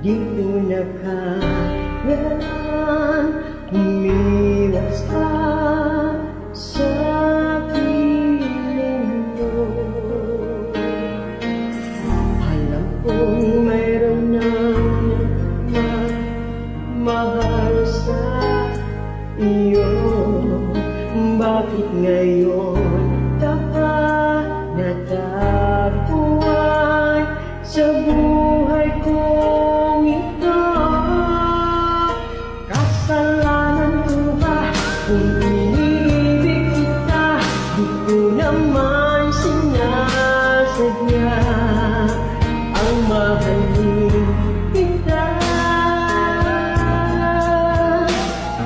di ko nakayanan umiwas ka sa piling mo. Alam kong mayroon nang mahal sa iyo. Bakit ngayon ka pa natagpuan sa buhay kong ito? Kasalanan ko ba kung iniibig kita? Di ko naman sinasadya ang mahalin kita.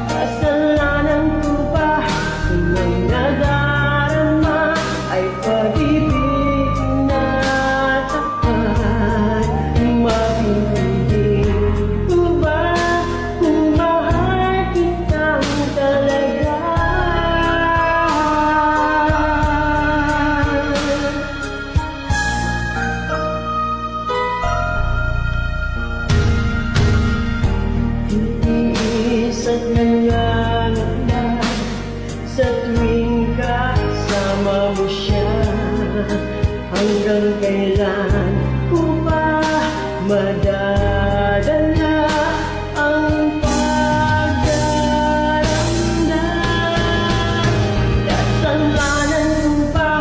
Kasalanan ko ba kung ang nadarama ay pag-ibig na tapat? Mapipili ko ba kung mahal kitang talaga? Iisat na lang sa tuwing kasama mo siya. Hanggang kailan ko ba madadala ang pagdaramdam? Kasalanan ko ba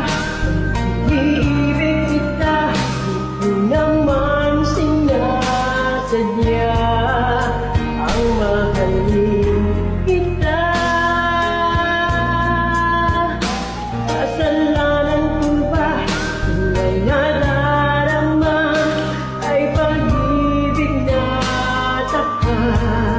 kung iniibig kita? Di ko naman sinasadya ang mahalin kita. Kasalanan ko ba kung ang nadarama ay pag-ibig na tapat?